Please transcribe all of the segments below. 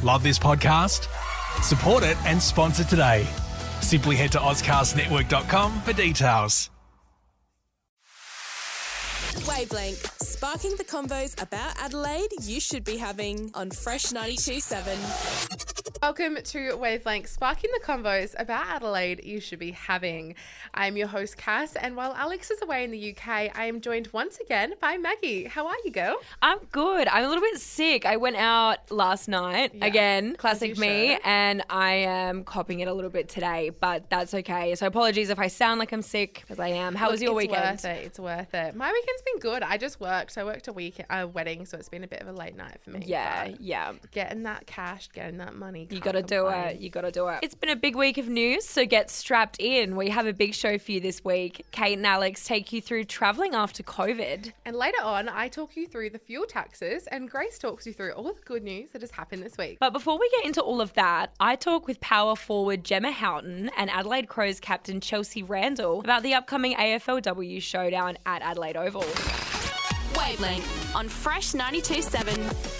Love this podcast? Support it and sponsor today. Simply head to ozcastnetwork.com for details. Wavelength, sparking the convos about Adelaide you should be having on Fresh 92.7. Welcome to Wavelength, sparking the convos about Adelaide you should be having. I'm your host, Cass, and while Alex is away in the UK, I am joined once again by Maggie. How are you, girl? I'm good. I'm a little bit sick. I went out last night, again, classic me, and I am copping it a little bit today, but that's okay. So apologies if I sound like I'm sick, because I am. How was your weekend? It's worth it. My weekend's been good. I just worked. I worked a wedding, so it's been a bit of a late night for me. Yeah. Getting that cash, getting that money. You got to do it. It's been a big week of news, so get strapped in. We have a big show for you this week. Kate and Alex take you through travelling after COVID. And later on, I talk you through the fuel taxes, and Grace talks you through all the good news that has happened this week. But before we get into all of that, I talk with power forward Gemma Houghton and Adelaide Crows captain Chelsea Randall about the upcoming AFLW Showdown at Adelaide Oval. Wavelength on Fresh 92.7.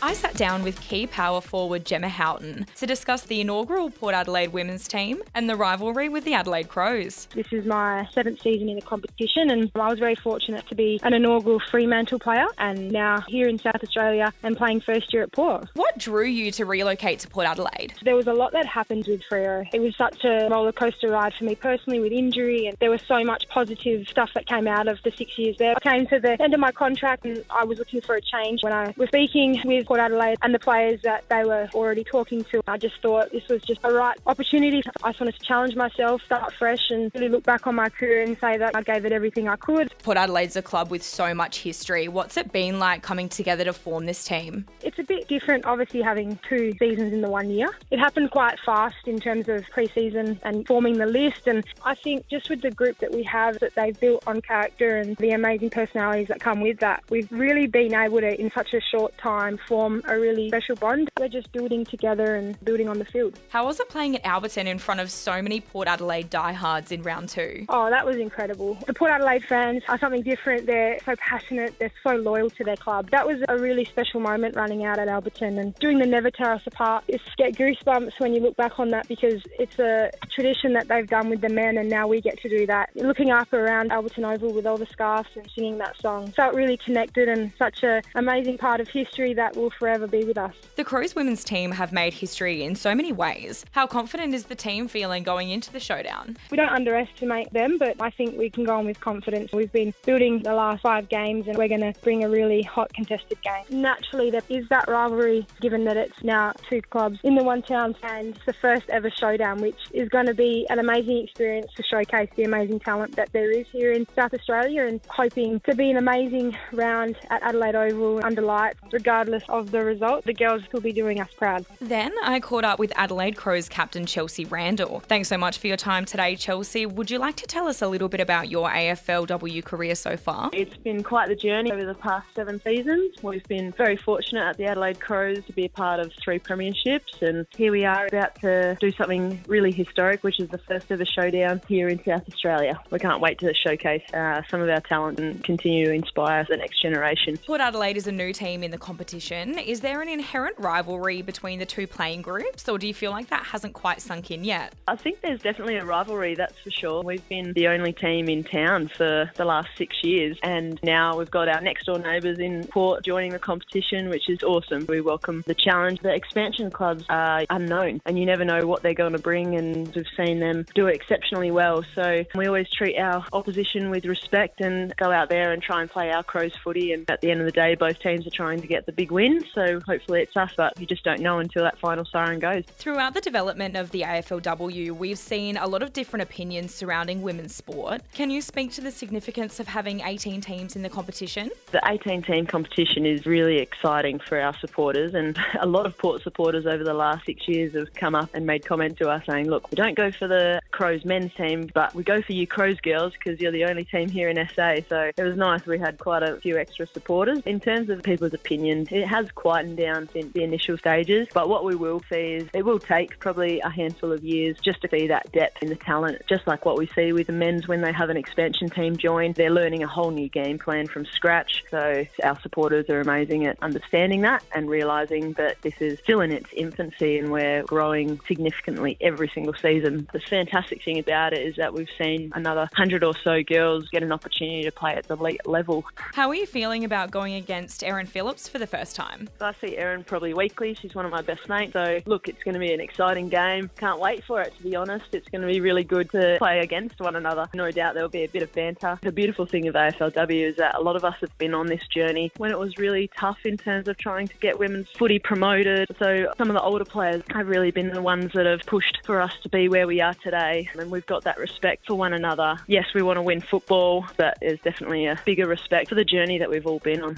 I sat down with key power forward Gemma Houghton to discuss the inaugural Port Adelaide women's team and the rivalry with the Adelaide Crows. This is my 7th season in the competition, and I was very fortunate to be an inaugural Fremantle player, and now here in South Australia and playing first year at Port. What drew you to relocate to Port Adelaide? There was a lot that happened with Freo. It was such a roller coaster ride for me personally with injury, and there was so much positive stuff that came out of the 6 years there. I came to the end of my contract and I was looking for a change. When I was speaking with Port Adelaide and the players that they were already talking to, I just thought this was just a right opportunity. I just wanted to challenge myself, start fresh, and really look back on my career and say that I gave it everything I could. Port Adelaide's a club with so much history. What's it been like coming together to form this team? It's a bit different, obviously, having 2 seasons in the 1 year. It happened quite fast in terms of pre-season and forming the list, and I think just with the group that we have, that they've built on character and the amazing personalities that come with that, we've really been able to, in such a short time, form a really special bond. We're just building together and building on the field. How was it playing at Alberton in front of so many Port Adelaide diehards in round 2? Oh, that was incredible. The Port Adelaide fans are something different. They're so passionate. They're so loyal to their club. That was a really special moment running out at Alberton and doing the Never Tear Us Apart. You get goosebumps when you look back on that, because it's a tradition that they've done with the men, and now we get to do that. Looking up around Alberton Oval with all the scarves and singing that song felt really connected, and such an amazing part of history that will forever be with us. The Crows women's team have made history in so many ways. How confident is the team feeling going into the showdown? We don't underestimate them, but I think we can go on with confidence. We've been building the last 5 games, and we're going to bring a really hot contested game. Naturally, there is that rivalry, given that it's now 2 clubs in the one town, and it's the first ever showdown, which is going to be an amazing experience to showcase the amazing talent that there is here in South Australia, and hoping to be an amazing round at Adelaide Oval under lights, regardless of the result. The girls will be doing us proud. Then I caught up with Adelaide Crows captain Chelsea Randall. Thanks so much for your time today, Chelsea. Would you like to tell us a little bit about your AFLW career so far? It's been quite the journey over the past 7 seasons. We've been very fortunate at the Adelaide Crows to be a part of 3 premierships, and here we are about to do something really historic, which is the first ever showdown here in South Australia. We can't wait to showcase some of our talent and continue to inspire the next generation. Port Adelaide is a new team in the competition. Is there an inherent rivalry between the 2 playing groups, or do you feel like that hasn't quite sunk in yet? I think there's definitely a rivalry, that's for sure. We've been the only team in town for the last 6 years, and now we've got our next door neighbours in Port joining the competition, which is awesome. We welcome the challenge. The expansion clubs are unknown, and you never know what they're going to bring, and we've seen them do it exceptionally well. So we always treat our opposition with respect and go out there and try and play our Crows footy, and at the end of the day, both teams are trying to get the big win, so hopefully it's us, but you just don't know until that final siren goes. Throughout the development of the AFLW, we've seen a lot of different opinions surrounding women's sport. Can you speak to the significance of having 18 teams in the competition? The 18-team competition is really exciting for our supporters, and a lot of Port supporters over the last 6 years have come up and made comment to us saying, look, we don't go for the Crows men's team, but we go for you Crows girls because you're the only team here in SA. So it was nice. We had quite a few extra supporters. In terms of people's opinion, it has has quietened down since the initial stages. But what we will see is it will take probably a handful of years just to see that depth in the talent. Just like what we see with the men's when they have an expansion team join, they're learning a whole new game plan from scratch. So our supporters are amazing at understanding that and realising that this is still in its infancy and we're growing significantly every single season. The fantastic thing about it is that we've seen another 100 or so girls get an opportunity to play at the elite level. How are you feeling about going against Erin Phillips for the first time? I see Erin probably weekly. She's one of my best mates. So, look, it's going to be an exciting game. Can't wait for it, to be honest. It's going to be really good to play against one another. No doubt there'll be a bit of banter. The beautiful thing of AFLW is that a lot of us have been on this journey when it was really tough in terms of trying to get women's footy promoted. So some of the older players have really been the ones that have pushed for us to be where we are today. And we've got that respect for one another. Yes, we want to win football, but there's definitely a bigger respect for the journey that we've all been on.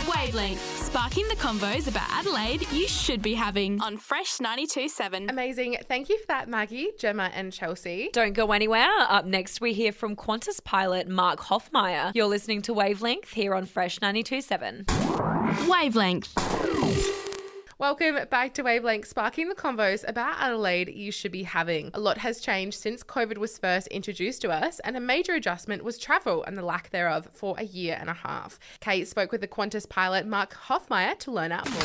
Wavelength, sparking the convos about Adelaide you should be having on Fresh 92.7. Amazing. Thank you for that, Maggie, Gemma and Chelsea. Don't go anywhere. Up next, we hear from Qantas Pilot Mark Hoffmeier. You're listening to Wavelength here on Fresh 92.7. Wavelength. Welcome back to Wavelength, sparking the convos about Adelaide you should be having. A lot has changed since COVID was first introduced to us, and a major adjustment was travel and the lack thereof for a year and a half. Kate spoke with the Qantas pilot Mark Hoffmeier to learn out more.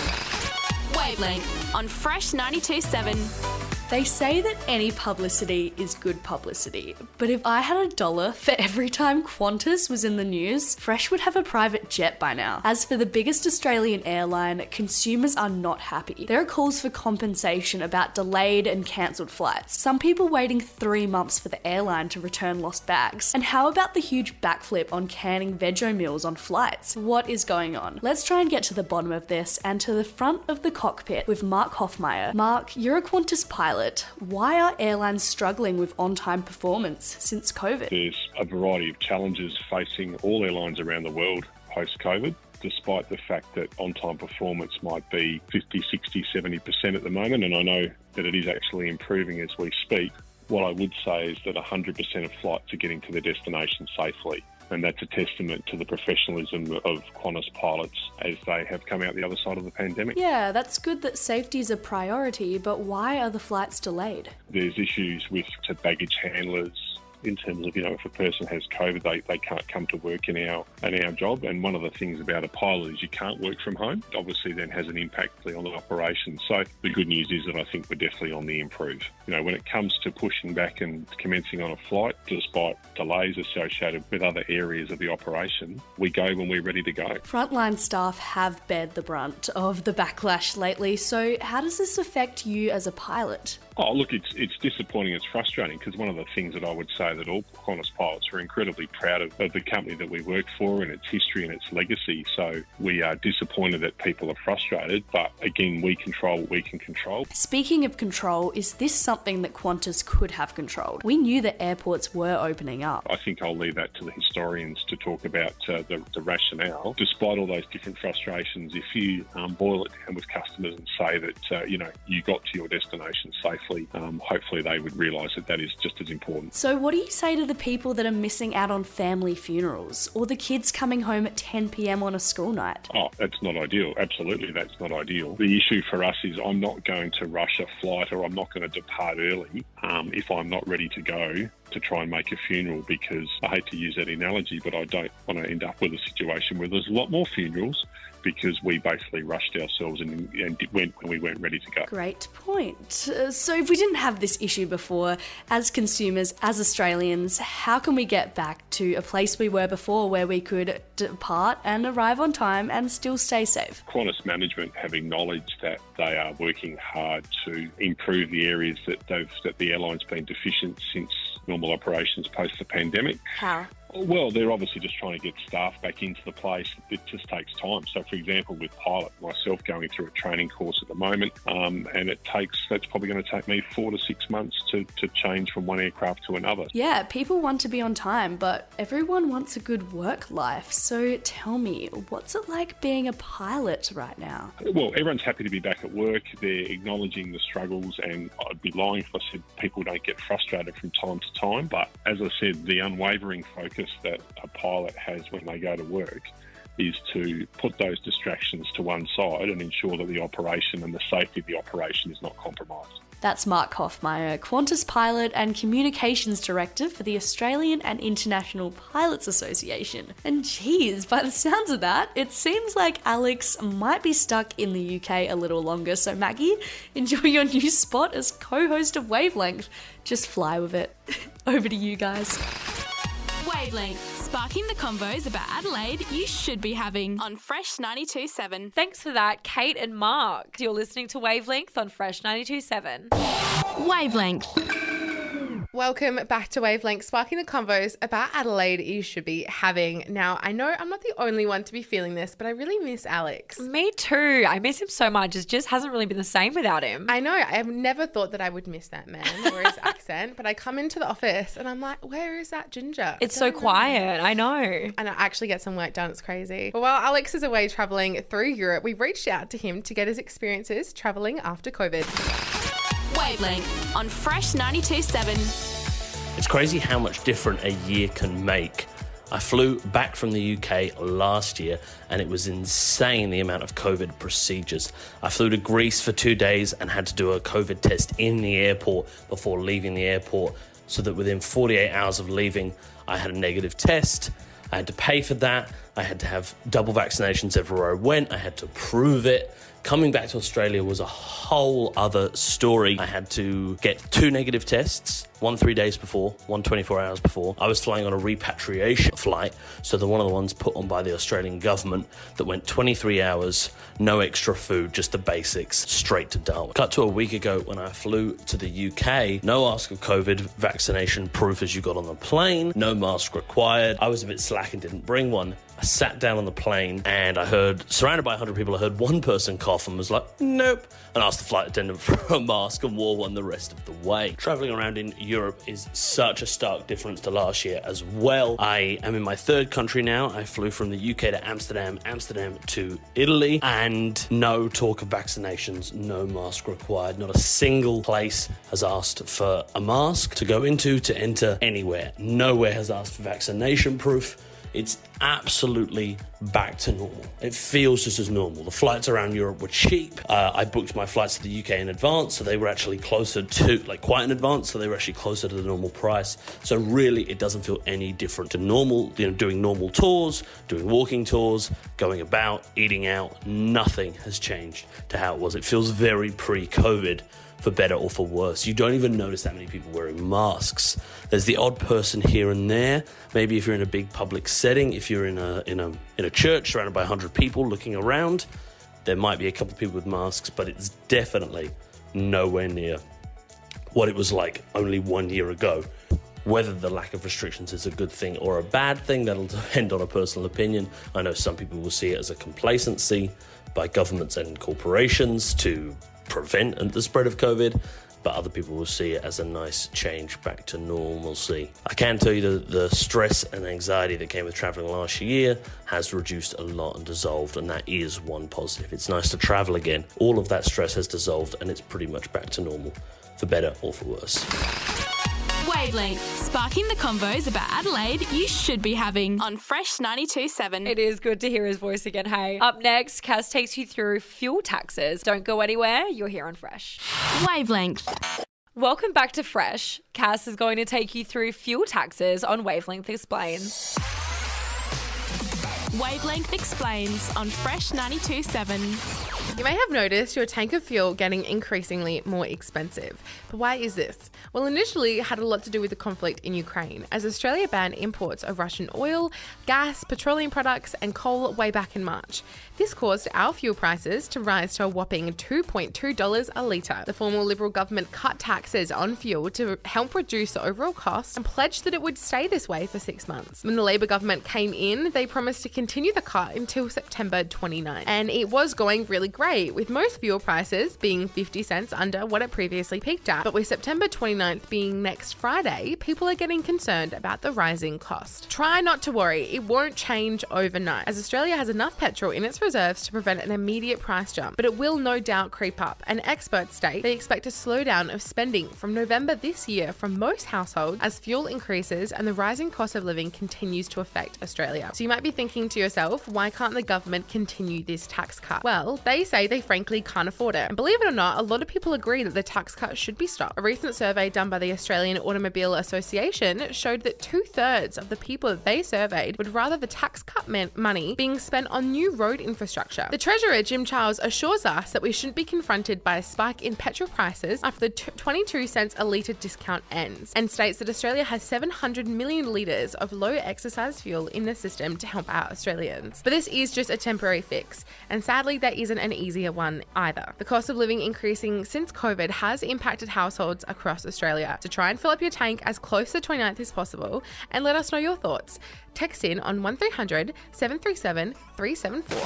Wavelength on Fresh 92.7. They say that any publicity is good publicity, but if I had $1 for every time Qantas was in the news, Fresh would have a private jet by now. As for the biggest Australian airline, consumers are not happy. There are calls for compensation about delayed and cancelled flights, some people waiting 3 months for the airline to return lost bags. And how about the huge backflip on canning veggie meals on flights? What is going on? Let's try and get to the bottom of this and to the front of the cockpit with Mark Hoffmeier. Mark, you're a Qantas pilot. Why are airlines struggling with on-time performance since COVID? There's a variety of challenges facing all airlines around the world post-COVID, despite the fact that on-time performance might be 50, 60, 70% at the moment, and I know that it is actually improving as we speak. What I would say is that 100% of flights are getting to their destination safely. And that's a testament to the professionalism of Qantas pilots as they have come out the other side of the pandemic. Yeah, that's good that safety is a priority, but why are the flights delayed? There's issues with baggage handlers in terms of, if a person has COVID, they can't come to work in our job. And one of the things about a pilot is you can't work from home. It obviously then has an impact on the operation. So the good news is that I think we're definitely on the improve. When it comes to pushing back and commencing on a flight, despite delays associated with other areas of the operation, we go when we're ready to go. Frontline staff have bared the brunt of the backlash lately. So how does this affect you as a pilot? Oh, look, it's disappointing. It's frustrating because one of the things that I would say that all Qantas pilots are incredibly proud of the company that we work for and its history and its legacy. So we are disappointed that people are frustrated. But again, we control what we can control. Speaking of control, is this something that Qantas could have controlled? We knew that airports were opening up. I think I'll leave that to the historians to talk about the rationale. Despite all those different frustrations, if you boil it down with customers and say that, you got to your destination safely, hopefully they would realise that is just as important. So what do you say to the people that are missing out on family funerals or the kids coming home at 10 p.m. on a school night? Oh, that's not ideal. Absolutely, that's not ideal. The issue for us is I'm not going to rush a flight or I'm not going to depart early if I'm not ready to go to try and make a funeral, because I hate to use that analogy, but I don't want to end up with a situation where there's a lot more funerals because we basically rushed ourselves and went when we weren't ready to go. Great point. So if we didn't have this issue before, as consumers, as Australians, how can we get back to a place we were before where we could depart and arrive on time and still stay safe? Qantas management have acknowledged that they are working hard to improve the areas that the airline's been deficient since normal operations post the pandemic. How? Well, they're obviously just trying to get staff back into the place. It just takes time. So, for example, with pilot, myself going through a training course at the moment, and that's probably going to take me 4 to 6 months to change from one aircraft to another. Yeah, people want to be on time, but everyone wants a good work life. So tell me, what's it like being a pilot right now? Well, everyone's happy to be back at work. They're acknowledging the struggles, and I'd be lying if I said people don't get frustrated from time to time. But as I said, the unwavering focus that a pilot has when they go to work is to put those distractions to one side and ensure that the operation and the safety of the operation is not compromised. That's Mark Hoffmeier, Qantas Pilot and Communications Director for the Australian and International Pilots Association. And geez, by the sounds of that, it seems like Alex might be stuck in the UK a little longer. So Maggie, enjoy your new spot as co-host of Wavelength. Just fly with it. Over to you guys. Wavelength, sparking the convos about Adelaide you should be having on Fresh 92.7. Thanks for that, Kate and Mark. You're listening to Wavelength on Fresh 92.7. Wavelength. Welcome back to Wavelength, sparking the convos about Adelaide you should be having. Now, I know I'm not the only one to be feeling this, but I really miss Alex. Me too. I miss him so much. It just hasn't really been the same without him. I know. I've never thought that I would miss that man or his accent, but I come into the office and I'm like, where is that ginger? It's so quiet. I know. And I actually get some work done. It's crazy. But while Alex is away traveling through Europe, we reached out to him to get his experiences traveling after COVID. Wavelength on Fresh 92.7. It's crazy how much different a year can make. I flew back from the UK last year and it was insane the amount of COVID procedures. I flew to Greece for 2 days and had to do a COVID test in the airport before leaving the airport, so that within 48 hours of leaving, I had a negative test. I had to pay for that. I had to have double vaccinations everywhere I went. I had to prove it. Coming back to Australia was a whole other story. I had to get 2 negative tests, one 3 days before, one 24 hours before. I was flying on a repatriation flight, so they're one of the ones put on by the Australian government that went 23 hours, no extra food, just the basics, straight to Darwin. Cut to a week ago when I flew to the UK, no ask of COVID vaccination proof as you got on the plane, no mask required. I was a bit slack and didn't bring one. I sat down on the plane and I heard, surrounded by 100 people, I heard one person cough and was like, nope, and asked the flight attendant for a mask and wore one the rest of the way. Traveling around in Europe is such a stark difference to last year as well. I am in my 3rd country now. I flew from the UK to Amsterdam to Italy, and no talk of vaccinations, no mask required. Not a single place has asked for a mask to go into, to enter anywhere. Nowhere has asked for vaccination proof. It's absolutely back to normal. It feels just as normal. The flights around Europe were cheap. I booked my flights to the UK in advance, so they were actually closer to, quite in advance, so they were actually closer to the normal price. So really, it doesn't feel any different to normal, doing normal tours, doing walking tours, going about, eating out. Nothing has changed to how it was. It feels very pre-COVID, for better or for worse. You don't even notice that many people wearing masks. There's the odd person here and there. Maybe if you're in a big public setting, if you're in a church surrounded by 100 people looking around, there might be a couple of people with masks, but it's definitely nowhere near what it was like only 1 year ago. Whether the lack of restrictions is a good thing or a bad thing, that'll depend on a personal opinion. I know some people will see it as a complacency by governments and corporations to prevent the spread of COVID, but other people will see it as a nice change back to normalcy. I can tell you the stress and anxiety that came with travelling last year has reduced a lot and dissolved, and that is one positive. It's nice to travel again. All of that stress has dissolved and it's pretty much back to normal, for better or for worse. Wavelength, sparking the convos about Adelaide you should be having on Fresh 92.7. It is good to hear his voice again, hey. Up next, Cass takes you through fuel taxes. Don't go anywhere, you're here on Fresh. Wavelength. Welcome back to Fresh. Cass is going to take you through fuel taxes on Wavelength Explains. Wavelength Explains on Fresh 92.7. You may have noticed your tank of fuel getting increasingly more expensive. But why is this? Well, initially it had a lot to do with the conflict in Ukraine, as Australia banned imports of Russian oil, gas, petroleum products and coal way back in March. This caused our fuel prices to rise to a whopping $2.2 a litre. The former Liberal government cut taxes on fuel to help reduce the overall cost and pledged that it would stay this way for 6 months. When the Labor government came in, they promised to continue the cut until September 29. And it was going really great. great, with most fuel prices being 50 cents under what it previously peaked at. But with September 29th being next Friday, people are getting concerned about the rising cost. Try not to worry, it won't change overnight, as Australia has enough petrol in its reserves to prevent an immediate price jump, but it will no doubt creep up, and experts state they expect a slowdown of spending from November this year from most households as fuel increases and the rising cost of living continues to affect Australia. So you might be thinking to yourself, why can't the government continue this tax cut? Well, they say they frankly can't afford it. And believe it or not, a lot of people agree that the tax cut should be stopped. A recent survey done by the Australian Automobile Association showed that 2/3 of the people that they surveyed would rather the tax cut money being spent on new road infrastructure. The Treasurer, Jim Charles, assures us that we shouldn't be confronted by a spike in petrol prices after the 22 cents a litre discount ends, and states that Australia has 700 million litres of low excise fuel in the system to help out Australians. But this is just a temporary fix, and sadly there isn't an easier one either. The cost of living increasing since COVID has impacted households across Australia. To try and fill up your tank as close to 29th as possible, and let us know your thoughts. Text in on 1300 737 374.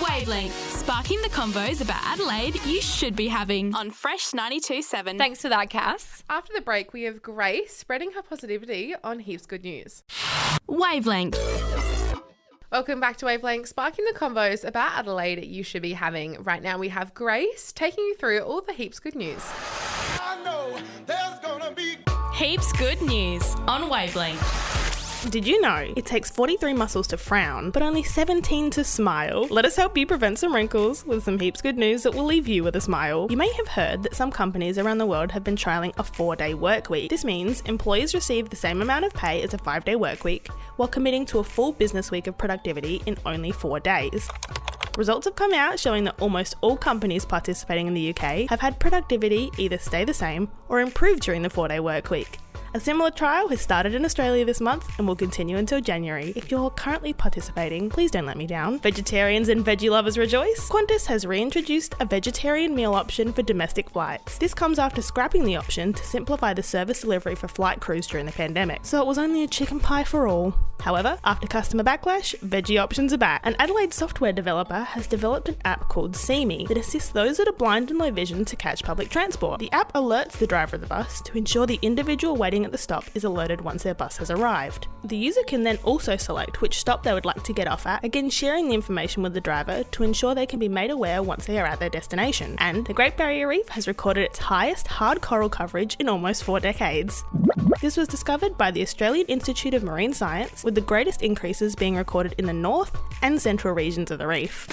Wavelength, sparking the convos about Adelaide you should be having on Fresh 92.7. Thanks for that, Cass. After the break, we have Grace spreading her positivity on Heaps Good News. Wavelength. Welcome back to Wavelength, sparking the convos about Adelaide you should be having. Right now we have Grace taking you through all the Heaps Good News. I know there's gonna be Heaps Good News on Wavelength. Did you know it takes 43 muscles to frown, but only 17 to smile? Let us help you prevent some wrinkles with some heaps good news that will leave you with a smile. You may have heard that some companies around the world have been trialling a 4-day work week. This means employees receive the same amount of pay as a 5-day work week, while committing to a full business week of productivity in only 4 days. Results have come out showing that almost all companies participating in the UK have had productivity either stay the same or improve during the 4-day work week. A similar trial has started in Australia this month and will continue until January. If you're currently participating, please don't let me down. Vegetarians and veggie lovers rejoice. Qantas has reintroduced a vegetarian meal option for domestic flights. This comes after scrapping the option to simplify the service delivery for flight crews during the pandemic, so it was only a chicken pie for all. However, after customer backlash, veggie options are back. An Adelaide software developer has developed an app called See Me that assists those that are blind and low vision to catch public transport. The app alerts the driver of the bus to ensure the individual waiting at the stop is alerted once their bus has arrived. The user can then also select which stop they would like to get off at, again sharing the information with the driver to ensure they can be made aware once they are at their destination. And the Great Barrier Reef has recorded its highest hard coral coverage in almost 4 decades. This was discovered by the Australian Institute of Marine Science, with the greatest increases being recorded in the north and central regions of the reef.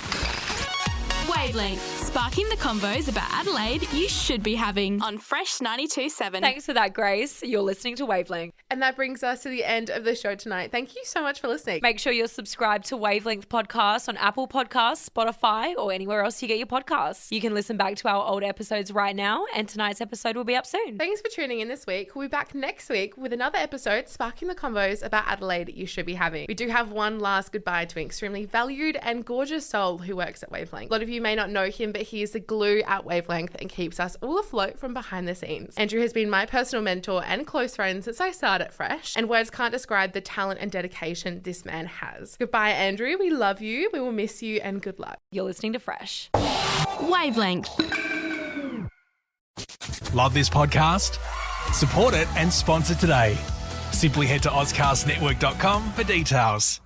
Wavelength, sparking the convos about Adelaide you should be having on Fresh 92.7. Thanks for that, Grace. You're listening to Wavelength. And that brings us to the end of the show tonight. Thank you so much for listening. Make sure you're subscribed to Wavelength Podcast on Apple Podcasts, Spotify, or anywhere else you get your podcasts. You can listen back to our old episodes right now, and tonight's episode will be up soon. Thanks for tuning in this week. We'll be back next week with another episode sparking the convos about Adelaide you should be having. We do have one last goodbye to an extremely valued and gorgeous soul who works at Wavelength. A lot of you may not know him, but he is the glue at Wavelength and keeps us all afloat from behind the scenes. Andrew has been my personal mentor and close friend since I started at Fresh, and words can't describe the talent and dedication this man has. Goodbye, Andrew. We love you. We will miss you, and good luck. You're listening to Fresh. Wavelength. Love this podcast? Support it and sponsor today. Simply head to AuscastNetwork.com for details.